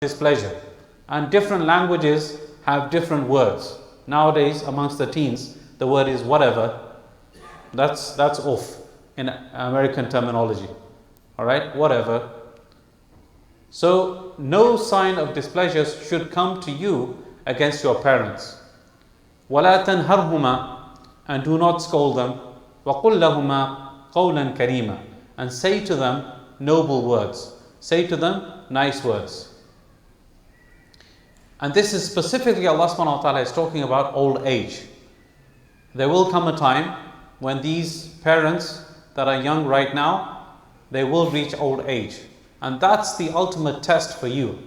displeasure. And different languages have different words. Nowadays, amongst the teens, the word is whatever. That's off in American terminology. Alright, whatever. So, no sign of displeasure should come to you against your parents. وَلَا تَنْهَرْهُمَا, and do not scold them. وَقُلْ لَهُمَا قَوْلًا كَرِيمًا, and say to them noble words. Say to them nice words. And this is specifically Allah subhanahu wa ta'ala is talking about old age. There will come a time when these parents that are young right now, they will reach old age. And that's the ultimate test for you.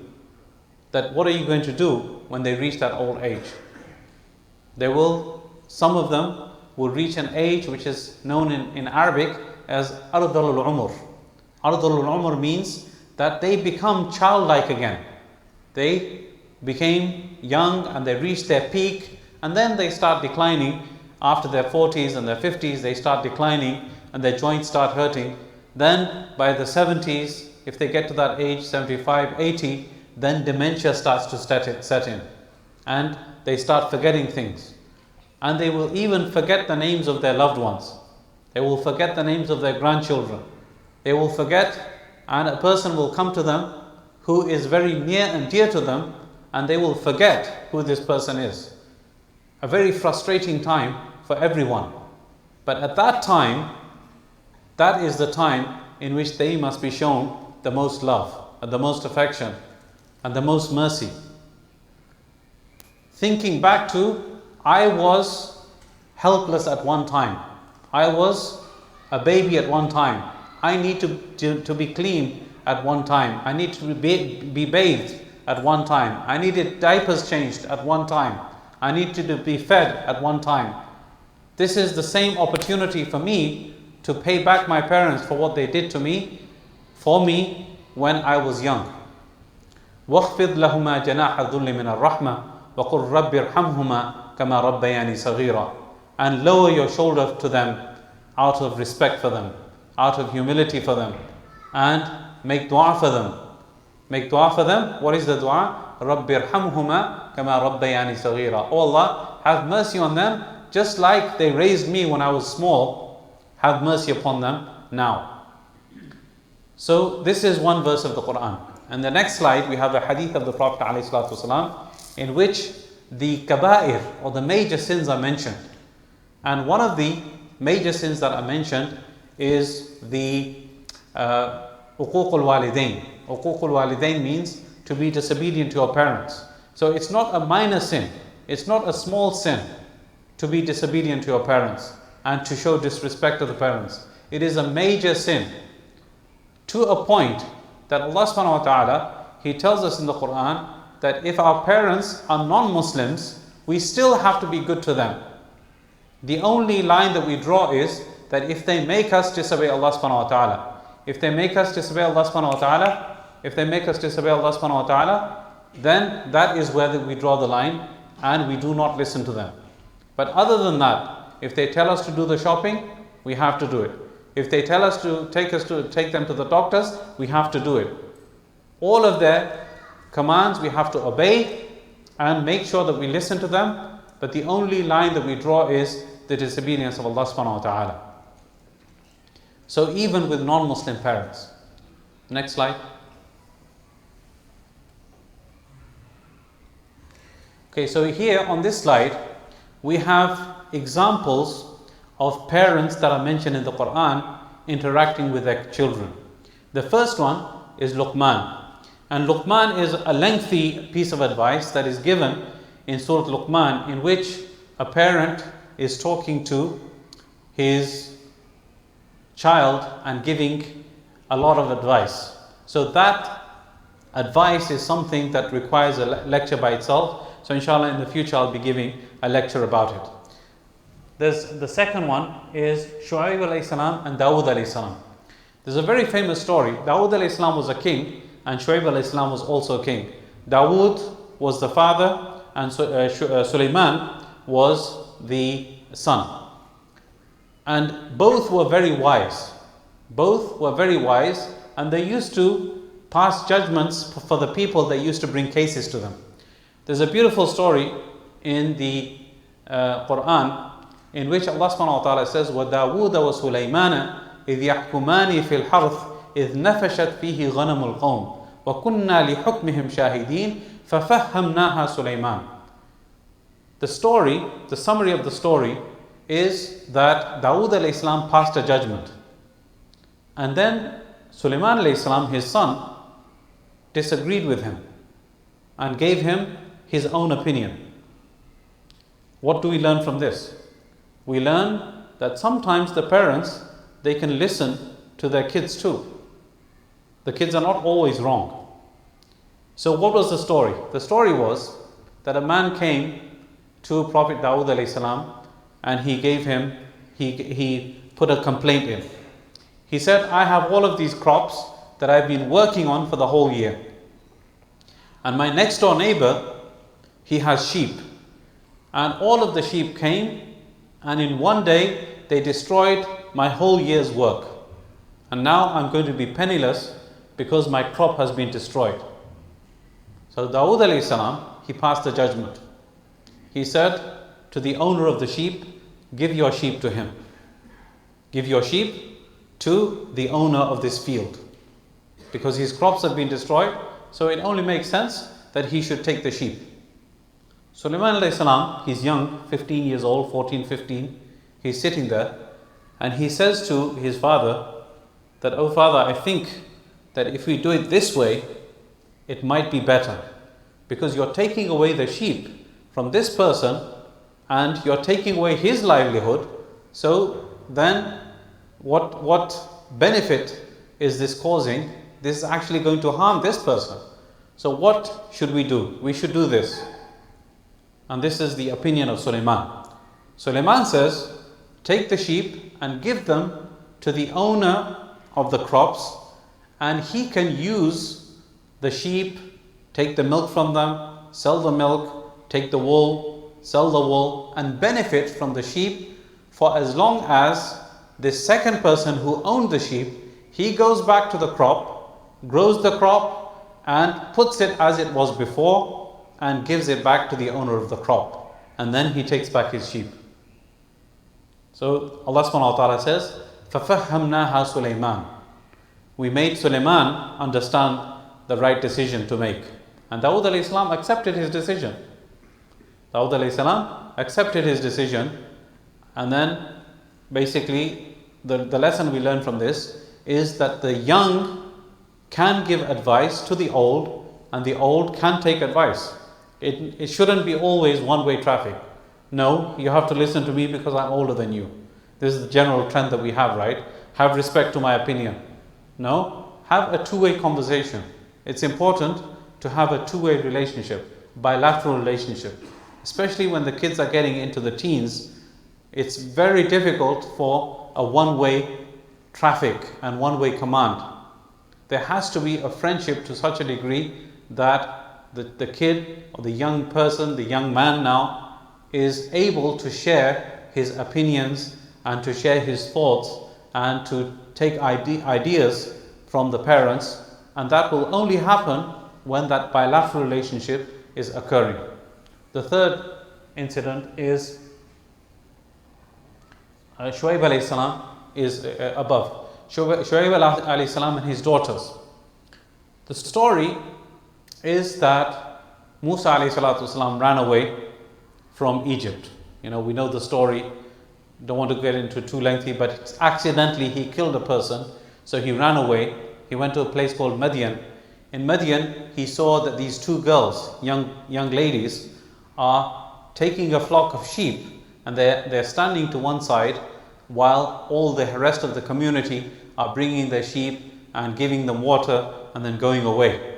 That what are you going to do when they reach that old age? Some of them will reach an age which is known in Arabic as Ardul Umr. Ardul Umr means that they become childlike again. They became young and they reached their peak, and then they start declining. After their 40s and their 50s, they start declining and their joints start hurting. Then by the 70s, if they get to that age, 75, 80, then dementia starts to set in. And they start forgetting things. And they will even forget the names of their loved ones. They will forget the names of their grandchildren. They will forget, and a person will come to them who is very near and dear to them, and they will forget who this person is. A very frustrating time for everyone. But at that time, that is the time in which they must be shown the most love, and the most affection, and the most mercy. Thinking back to, I was helpless at one time. I was a baby at one time. I need to be clean at one time. I need to be bathed at one time. I needed diapers changed at one time. I need to be fed at one time. This is the same opportunity for me to pay back my parents for what they did to me, for me when I was young. وَاخْفِضْ لَهُمَا جَنَاحَ الذُّلِّ مِنَ الرَّحْمَةِ وَقُلْ رَبِّ ارْحَمْهُمَا كَمَا رَبَّيَانِي صَغِيرًا, and lower your shoulder to them out of respect for them, out of humility for them, and make dua for them. Make dua for them. What is the dua? رَبِّ ارْحَمْهُمَا كَمَا رَبَّيَانِي صَغِيرًا. Oh Allah, have mercy on them just like they raised me when I was small. Have mercy upon them now. So this is one verse of the Quran. And the next slide we have a hadith of the Prophet ﷺ, in which the kaba'ir, or the major sins, are mentioned. And one of the major sins that are mentioned is the uquq al-walidain. Uquq al-walidain means to be disobedient to your parents. So it's not a minor sin, it's not a small sin to be disobedient to your parents and to show disrespect to the parents. It is a major sin, to a point that Allah subhanahu wa ta'ala, He tells us in the Quran that if our parents are non-Muslims, we still have to be good to them. The only line that we draw is that if they make us disobey Allah subhanahu wa ta'ala, if they make us disobey Allah subhanahu wa ta'ala, if they make us disobey Allah subhanahu wa ta'ala, then that is where we draw the line and we do not listen to them. But other than that, if they tell us to do the shopping, we have to do it. If they tell us to take them to the doctors, we have to do it. All of their commands we have to obey and make sure that we listen to them. But the only line that we draw is the disobedience of Allah subhanahu wa ta'ala. So even with non-Muslim parents. Next slide. Okay, so here on this slide we have examples of parents that are mentioned in the Quran interacting with their children. The first one is Luqman. And Luqman is a lengthy piece of advice that is given in Surah Luqman, in which a parent is talking to his child and giving a lot of advice. So that advice is something that requires a lecture by itself. So inshallah in the future I'll be giving a lecture about it. The second one is Shu'aib alayhi salam and Dawood alayhi salam. There's a very famous story. Dawood alayhi salam was a king, and Shu'aib alayhi salam was also a king. Dawood was the father, and Sulaiman was the son. And both were very wise. Both were very wise, and they used to pass judgments for the people that used to bring cases to them. There's a beautiful story in the Quran in which Allah subhanahu wa ta'ala says, وَدَاوُودَ وَسُلَيْمَانَ إِذْ يَحْكُمَانِ فِي الْحَرْثِ إِذْ نَفَشَتْ فِيهِ غَنَمُ الْقَوْمِ وَكُنَّا لِحُكْمِهِمْ شَاهِدِينَ فَفَهَّمْنَاهَا سُلَيْمَانَ. The story, the summary of the story is that Dawood alayhi salam passed a judgment. And then Sulaiman alayhi salam, his son, disagreed with him and gave him his own opinion. What do we learn from this? We learn that sometimes the parents, they can listen to their kids too. The kids are not always wrong. So what was the story? The story was that a man came to Prophet Dawood alayhi salam and he put a complaint in. He said, I have all of these crops that I've been working on for the whole year. And my next door neighbor, he has sheep. And all of the sheep came, and in one day they destroyed my whole year's work. And now I'm going to be penniless because my crop has been destroyed. So Dawood alayhi salam, he passed the judgment. He said to the owner of the sheep, give your sheep to him. Give your sheep to the owner of this field. Because his crops have been destroyed, so it only makes sense that he should take the sheep. Sulaiman alayhi salam, he's young, 15 years old, 14, 15. He's sitting there and he says to his father that, oh father, I think that if we do it this way, it might be better. Because you're taking away the sheep from this person and you're taking away his livelihood. So then what benefit is this causing? This is actually going to harm this person. So what should we do? We should do this. And this is the opinion of Sulaiman. Sulaiman says, take the sheep and give them to the owner of the crops, and he can use the sheep, take the milk from them, sell the milk, take the wool, sell the wool, and benefit from the sheep for as long as this second person who owned the sheep, he goes back to the crop, grows the crop, and puts it as it was before and gives it back to the owner of the crop. And then he takes back his sheep. So Allah subhanahu wa ta'ala says, فَفَهَّمْنَاهَا سُلَيْمَانَ. We made Sulaiman understand the right decision to make. And Dawood alayhi salam accepted his decision. Dawood alayhi salam accepted his decision. And then basically the lesson we learn from this is that the young can give advice to the old and the old can take advice. It shouldn't be always one-way traffic. No, you have to listen to me because I'm older than you. This is the general trend that we have, right? Have respect to my opinion. No, have a two-way conversation. It's important to have a two-way relationship, bilateral relationship. Especially when the kids are getting into the teens, it's very difficult for a one-way traffic and one-way command. There has to be a friendship to such a degree that the kid or the young person, the young man now, is able to share his opinions and to share his thoughts and to take ideas from the parents, and that will only happen when that bilateral relationship is occurring. The third incident is Shuaib alayhi salam is above. Shuaib alayhi salam and his daughters. The story is that Musa alayhi salatu salam ran away from Egypt. We know the story. Don't want to get into too lengthy, but accidentally he killed a person, so he ran away. He went to a place called Madian. In Madian, he saw that these two girls, young ladies, are taking a flock of sheep, and they're standing to one side while all the rest of the community are bringing their sheep and giving them water and then going away.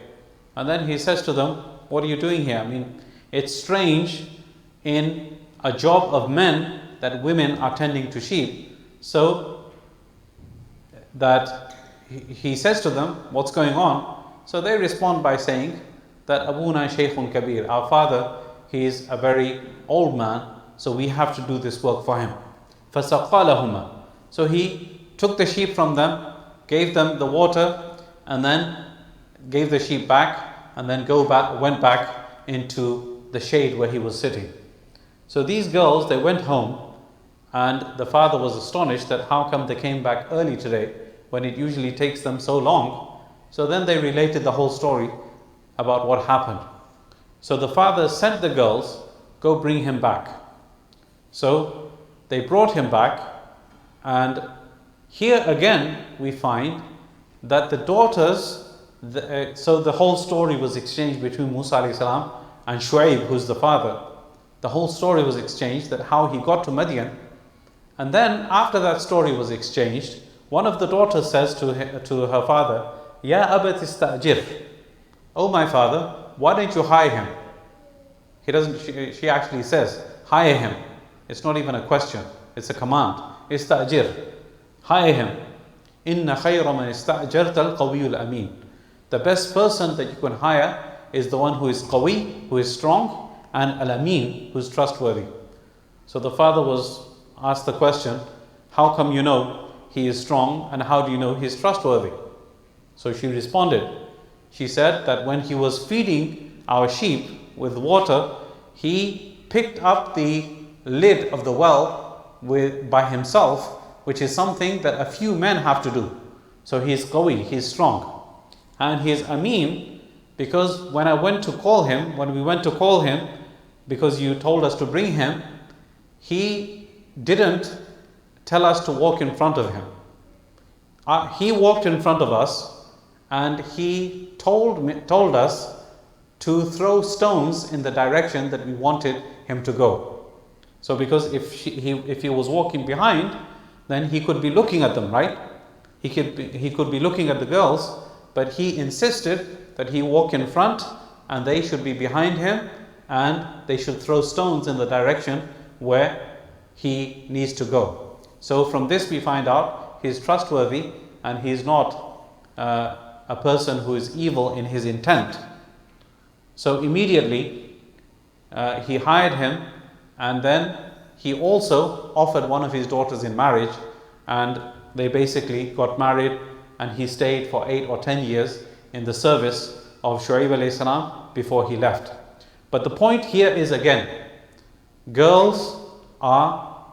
And then he says to them, what are you doing here? I mean, it's strange in a job of men that women are tending to sheep. So that he says to them, what's going on? So they respond by saying that Abuna Shaykhun Kabir, our father, he is a very old man, so we have to do this work for him. فَسَقَّى لَهُمَا. So he took the sheep from them, gave them the water, and then gave the sheep back, and then went back into the shade where he was sitting. So these girls, they went home, and the father was astonished that how come they came back early today when it usually takes them so long. So then they related the whole story about what happened. So the father sent the girls, go bring him back. So they brought him back, and here again we find that the daughters, so the whole story was exchanged between Musa alayhi salam and Shu'aib, who's the father. The whole story was exchanged, that how he got to Madian. And then after that story was exchanged, one of the daughters says to her father, Ya abat istajir, oh my father, why don't you hire him? She actually says, hire him. It's not even a question, it's a command. Istajir, hire him. Inna khayra man istajarta al-qawiyyu al-amin. The best person that you can hire is the one who is qawi, who is strong, and al-amin, who is trustworthy. So the father was asked the question, how come you know he is strong, and how do you know he is trustworthy? So she responded. She said that when he was feeding our sheep with water, he picked up the lid of the well by himself, which is something that a few men have to do. So he is qawi, he is strong. And he is amin, because when we went to call him, because you told us to bring him, he didn't tell us to walk in front of him. He walked in front of us, and he told us to throw stones in the direction that we wanted him to go. So because if he was walking behind, then he could be looking at them, right? He could be looking at the girls, but he insisted that he walk in front and they should be behind him, and they should throw stones in the direction where he needs to go. So from this we find out he is trustworthy, and he is not a person who is evil in his intent. So immediately he hired him, and then he also offered one of his daughters in marriage, and they basically got married, and he stayed for 8 or 10 years in the service of Shu'aib alayhi salam before he left. But the point here is, again, girls are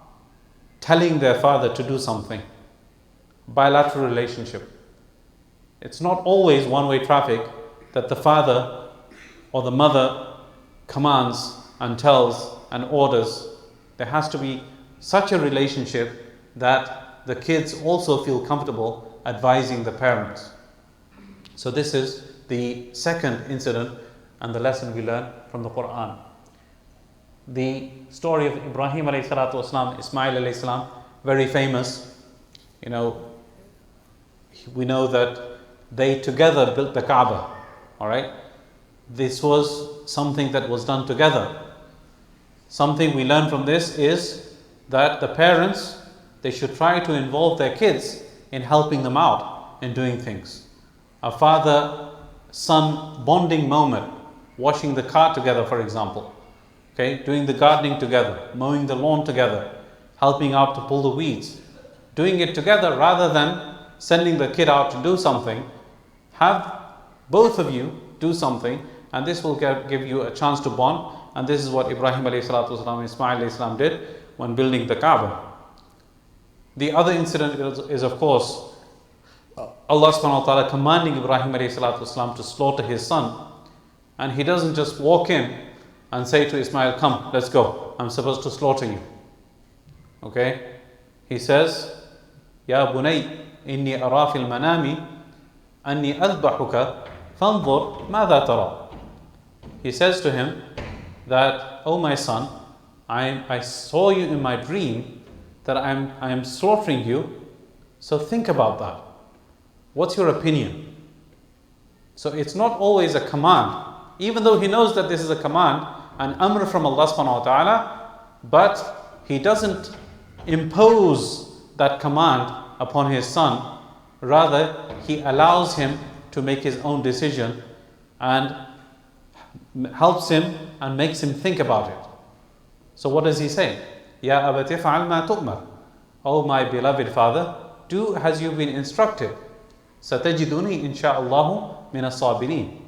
telling their father to do something. Bilateral relationship. It's not always one-way traffic that the father or the mother commands and tells and orders. There has to be such a relationship that the kids also feel comfortable advising the parents. So this is the second incident and the lesson we learn from the Quran. The story of Ibrahim alayhi salatu wasalam, Ismail alayhi salam, very famous. We know that they together built the Kaaba. Alright? This was something that was done together. Something we learn from this is that the parents, they should try to involve their kids in helping them out in doing things. A father-son bonding moment, washing the car together, for example. Okay, doing the gardening together, mowing the lawn together, helping out to pull the weeds. Doing it together rather than sending the kid out to do something. Have both of you do something, and this will give you a chance to bond. And this is what Ibrahim alayhi salatu wasalam and Ismail alayhi salam did when building the Kaaba. The other incident is of course Allah subhanahu wa ta'ala commanding Ibrahim alayhi salatu wasalam to slaughter his son. And he doesn't just walk in and say to Ismail, come, let's go, I'm supposed to slaughter you. Okay? He says, Ya bunay, inni ara fil manami anni adbahuka fanzur madha tara. He says to him that, oh my son, I saw you in my dream that I am slaughtering you, so think about that. What's your opinion? So it's not always a command, even though he knows that this is a command, an amr from Allah subhanahu wa ta'ala, but he doesn't impose that command upon his son. Rather, he allows him to make his own decision and helps him and makes him think about it. So what does he say? Ya abati fa'al ma tu'mar. Oh my beloved father, do as you've been instructed. سَتَجِدُنِي إِنْ شَاءَ اللَّهُ مِنَ الصَّابِرِينَ.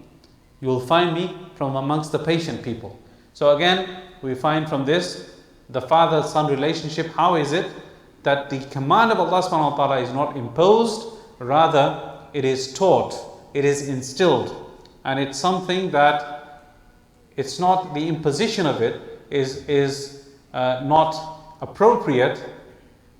You will find me from amongst the patient people. So again, we find from this, the father-son relationship, how is it that the command of Allah subhanahu wa ta'ala is not imposed, rather it is taught, it is instilled, and it's something that it's not, the imposition of it is not appropriate.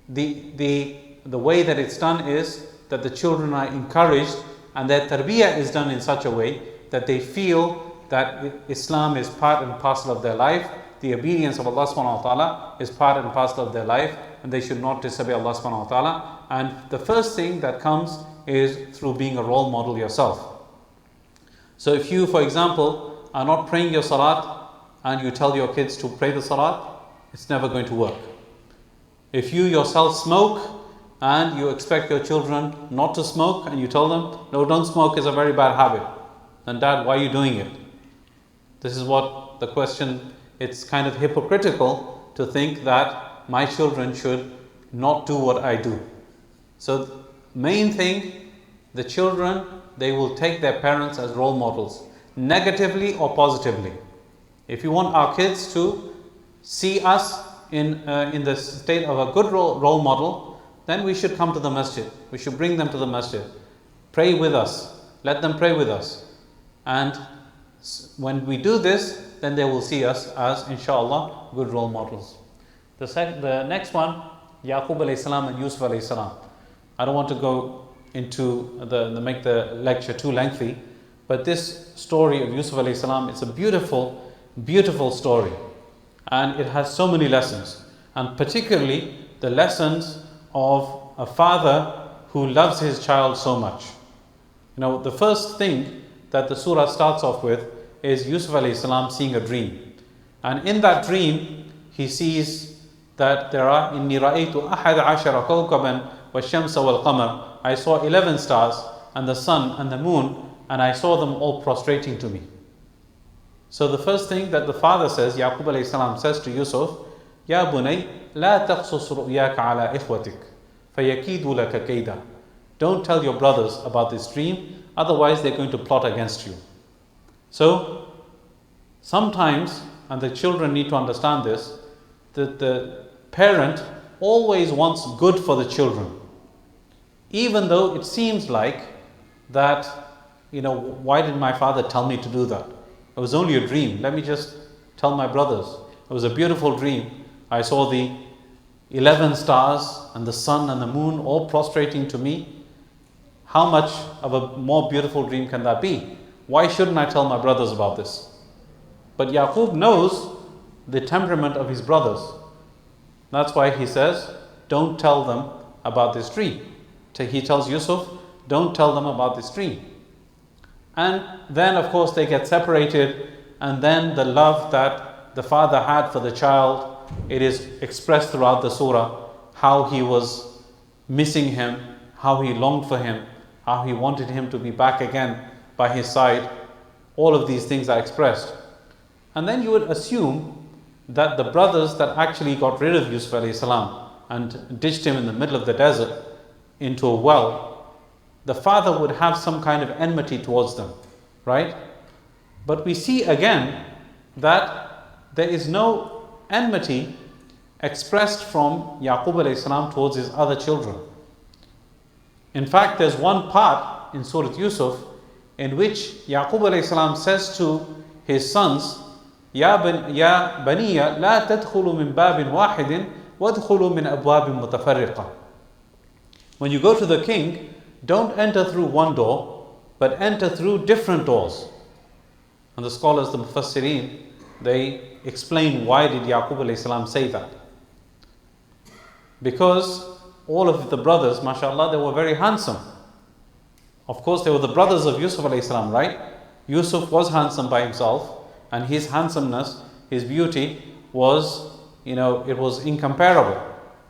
The way that it's done is that the children are encouraged, and their tarbiyah is done in such a way that they feel that Islam is part and parcel of their life, the obedience of Allah subhanahu wa ta'ala is part and parcel of their life, and they should not disobey Allah subhanahu wa ta'ala. And the first thing that comes is through being a role model yourself. So if you, for example, are not praying your salat and you tell your kids to pray the salat, it's never going to work. If you yourself smoke and you expect your children not to smoke and you tell them, no, don't smoke, it's a very bad habit, then Dad, why are you doing it? This is what the question, it's kind of hypocritical to think that my children should not do what I do. So main thing, the children, they will take their parents as role models, negatively or positively. If you want our kids to see us in the state of a good role model, then we should come to the masjid. We should bring them to the masjid. Pray with us. Let them pray with us. And when we do this, then they will see us as, inshallah, good role models. The next one, Yaqub alayhi salam and Yusuf alayhi salam. I don't want to go into make the lecture too lengthy, but this story of Yusuf alayhi salam, it's a beautiful, beautiful story. And it has so many lessons. And particularly the lessons of a father who loves his child so much. You know, the first thing that the surah starts off with is Yusuf alayhi salam seeing a dream. And in that dream, he sees that there are إِنِّي رَأَيْتُ أَحَدَ عَشَرَ كَوْكَبًا وَالشَّمْسَ وَالْقَمَرَ. I saw 11 stars and the sun and the moon, and I saw them all prostrating to me. So the first thing that the father says, Yaqub alayhi salam says to Yusuf, يَا بُنَيْ لَا تَقْصُصْ رُؤْيَاكَ عَلَىٰ إِخْوَتِكَ فَيَكِيدُوا لَكَ كَيْدًا. Don't tell your brothers about this dream, otherwise they're going to plot against you. So sometimes, and the children need to understand this, that the parent always wants good for the children, even though it seems like that, you know, why did my father tell me to do that? It was only a dream. Let me just tell my brothers. It was a beautiful dream. I saw the 11 stars and the sun and the moon all prostrating to me. How much of a more beautiful dream can that be? Why shouldn't I tell my brothers about this? But Yaqub knows the temperament of his brothers. That's why he says, don't tell them about this dream. He tells Yusuf, don't tell them about this dream. And then of course they get separated, and then the love that the father had for the child, it is expressed throughout the surah, how he was missing him, how he longed for him, how he wanted him to be back again by his side. All of these things are expressed. And then you would assume that the brothers that actually got rid of Yusuf alayhi salam and ditched him in the middle of the desert into a well, the father would have some kind of enmity towards them, right? But we see again that there is no enmity expressed from Yaqub alayhi salam towards his other children. In fact, there's one part in Surah Yusuf in which Yaqub alayhi salam says to his sons, يا بني لا تدخلوا من باب واحد وادخلوا من أبواب متفرقة. When you go to the king, don't enter through one door, but enter through different doors. And the scholars, the Mufassirin, they explain why did Yaqub alayhi salam say that. Because all of the brothers, mashallah, they were very handsome. Of course, they were the brothers of Yusuf alayhi salam, right? Yusuf was handsome by himself, and his handsomeness, his beauty was, you know, it was incomparable.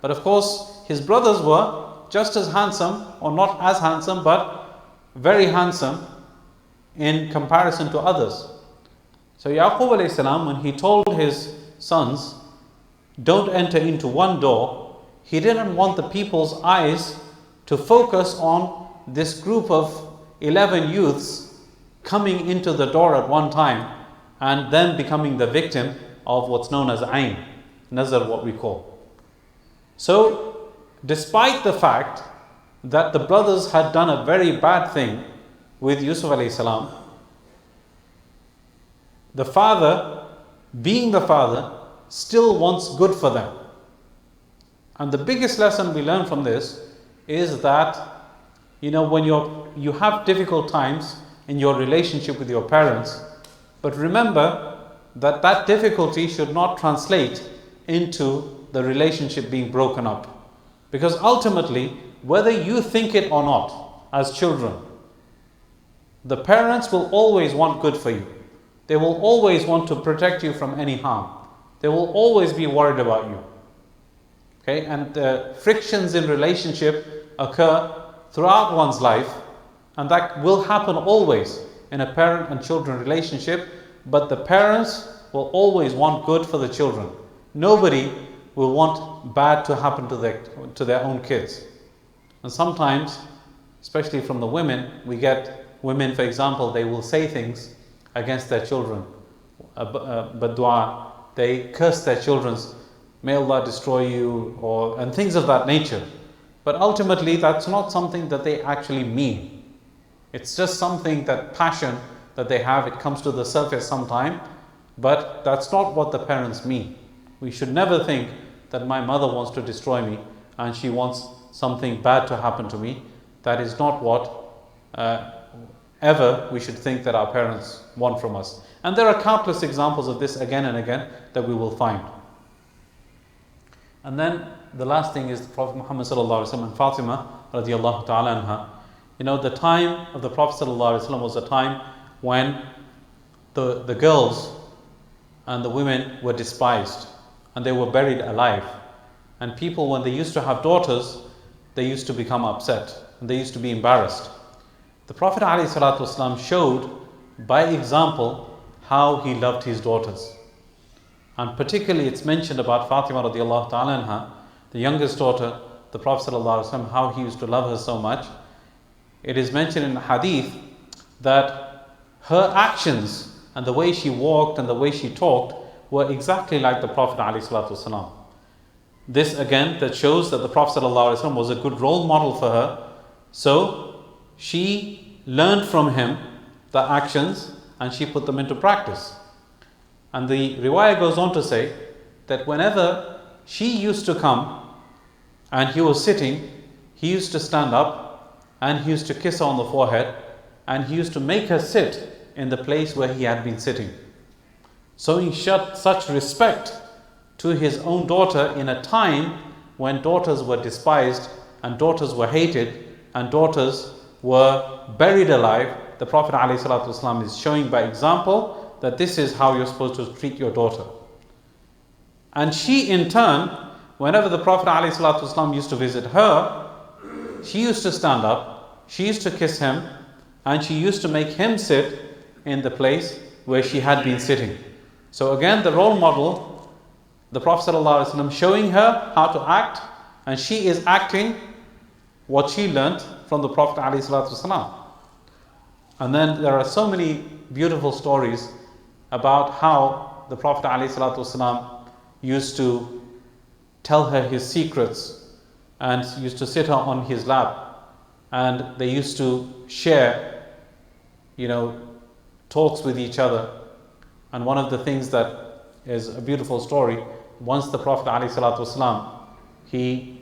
But of course, his brothers were just as handsome, or not as handsome, but very handsome in comparison to others. So Yaqub alayhi salam, when he told his sons, don't enter into one door, he didn't want the people's eyes to focus on this group of 11 youths coming into the door at one time and then becoming the victim of what's known as ayn, nazar, what we call. So, despite the fact that the brothers had done a very bad thing with Yusuf alayhi salam, the father, being the father, still wants good for them. And the biggest lesson we learn from this is that, when you have difficult times in your relationship with your parents, but remember that that difficulty should not translate into the relationship being broken up. Because ultimately, whether you think it or not, as children, the parents will always want good for you. They will always want to protect you from any harm. They will always be worried about you. Okay, and frictions in relationship occur throughout one's life, and that will happen always in a parent and children relationship, but the parents will always want good for the children. Nobody will want bad to happen to their own kids. And sometimes, especially from the women, we get women, for example, they will say things against their children, but dua, they curse their children, may Allah destroy you, and things of that nature. But ultimately, that's not something that they actually mean. It's just something, that passion that they have, it comes to the surface sometime, but that's not what the parents mean. We should never think that my mother wants to destroy me and she wants something bad to happen to me. That is not what ever we should think that our parents want from us. And there are countless examples of this again and again that we will find. And then the last thing is the Prophet Muhammad sallallahu alaihi wasallam and Fatima radiallahu ta'ala anha. The time of the Prophet sallallahu alaihi wasallam was a time when the girls and the women were despised and they were buried alive. And people, when they used to have daughters, they used to become upset and they used to be embarrassed. The Prophet ﷺ showed by example how he loved his daughters. And particularly it's mentioned about Fatima radiallahu ta'ala anha, the youngest daughter, the Prophet ﷺ, how he used to love her so much. It is mentioned in the hadith that her actions and the way she walked and the way she talked were exactly like the Prophet ﷺ. This again, that shows that the Prophet ﷺ was a good role model for her. So she learned from him the actions and she put them into practice. And the riwayah goes on to say that whenever she used to come and he was sitting, he used to stand up and he used to kiss her on the forehead and he used to make her sit in the place where he had been sitting. So he showed such respect to his own daughter in a time when daughters were despised and daughters were hated and daughters were buried alive. The Prophet ﷺ is showing by example that this is how you're supposed to treat your daughter. And she in turn, whenever the Prophet ﷺ used to visit her, she used to stand up, she used to kiss him, and she used to make him sit in the place where she had been sitting. So again, the role model, the Prophet ﷺ showing her how to act, and she is acting what she learnt from the Prophet ﷺ. And then there are so many beautiful stories about how the Prophet ﷺ used to tell her his secrets and used to sit her on his lap, and they used to share, talks with each other. And one of the things that is a beautiful story, once the Prophet ﷺ, he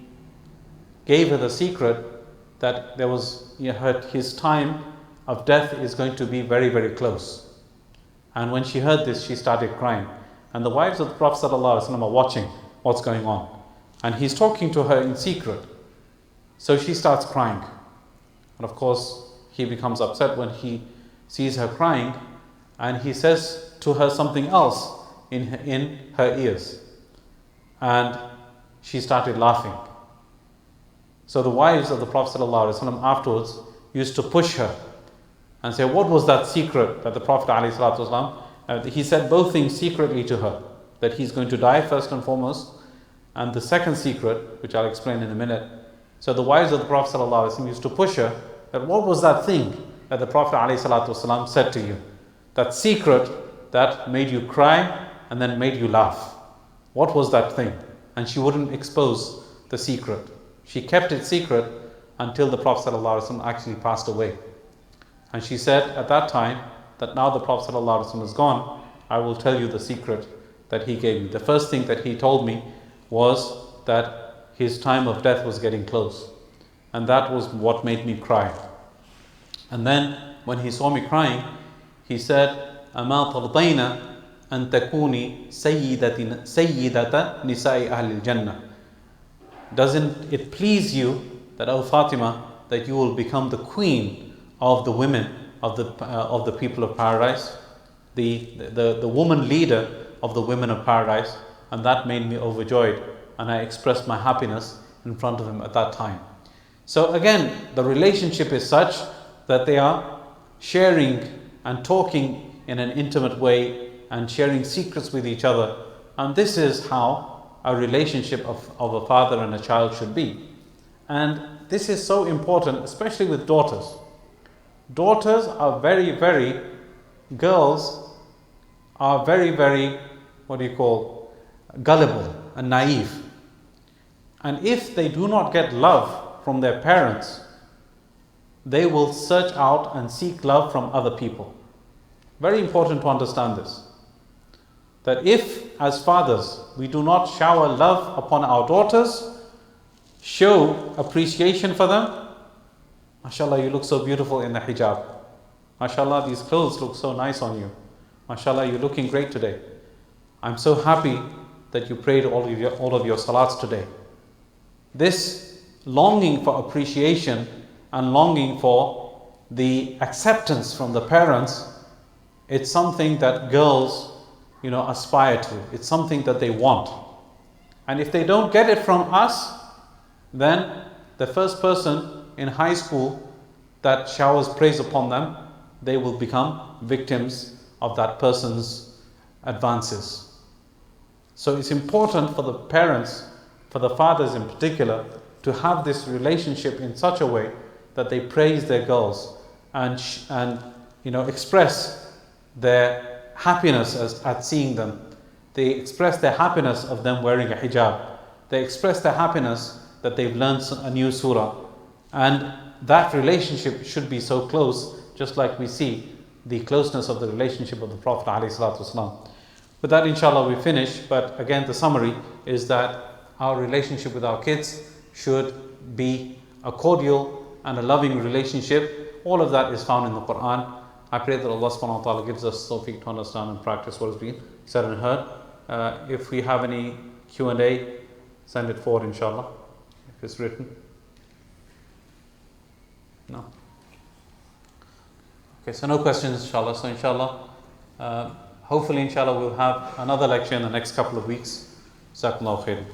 gave her the secret that there was, his time of death is going to be very, very close. And when she heard this, she started crying. And the wives of the Prophet ﷺ are watching what's going on. And he's talking to her in secret. So she starts crying. And of course, he becomes upset when he sees her crying, and he says to her something else in her ears. And she started laughing. So the wives of the Prophet ﷺ afterwards used to push her and say, what was that secret that the Prophet ﷺ, he said both things secretly to her, that he's going to die first and foremost, and the second secret, which I'll explain in a minute. So the wives of the Prophet ﷺ used to push her that what was that thing that the Prophet ﷺ said to you? That secret that made you cry and then made you laugh. What was that thing? And she wouldn't expose the secret. She kept it secret until the Prophet ﷺ actually passed away. And she said at that time that now the Prophet ﷺ is gone, I will tell you the secret that he gave me. The first thing that he told me was that his time of death was getting close. And that was what made me cry. And then when he saw me crying, he said, أَمَا تَرْضَيْنَ أَن تَكُونِ سَيِّدَةَ نِسَاءِ أَهْلِ الْجَنَّةِ. Doesn't it please you that, O Fatima, that you will become the queen of the women of the people of paradise, the woman leader of the women of paradise? And that made me overjoyed, and I expressed my happiness in front of him at that time. So again, the relationship is such that they are sharing and talking in an intimate way and sharing secrets with each other. And this is how a relationship of a father and a child should be. And this is so important, especially with daughters. Daughters are girls are very, gullible and naive. And if they do not get love from their parents, they will search out and seek love from other people. Very important to understand this. That if, as fathers, we do not shower love upon our daughters, show appreciation for them, mashallah, you look so beautiful in the hijab. Mashallah, these clothes look so nice on you. Mashallah, you're looking great today. I'm so happy that you prayed all of your salats today. This longing for appreciation and longing for the acceptance from the parents, it's something that girls aspire to. It's something that they want. And if they don't get it from us, then the first person in high school that showers praise upon them, they will become victims of that person's advances. So it's important for the parents, for the fathers in particular, to have this relationship in such a way that they praise their girls and express their happiness at seeing them. They express their happiness of them wearing a hijab. They express their happiness that they've learned a new surah. And that relationship should be so close, just like we see the closeness of the relationship of the Prophet ﷺ. With that, inshallah, we finish. But again, the summary is that our relationship with our kids should be a cordial and a loving relationship. All of that is found in the Quran. I pray that Allah subhanahu wa ta'ala gives us tawfiq to understand and practice what has been said and heard. If we have any Q&A, send it forward, inshallah, if it's written. No? Okay, so no questions, inshallah. So inshallah, hopefully inshallah we'll have another lecture in the next couple of weeks. Jazakumullahu khairan.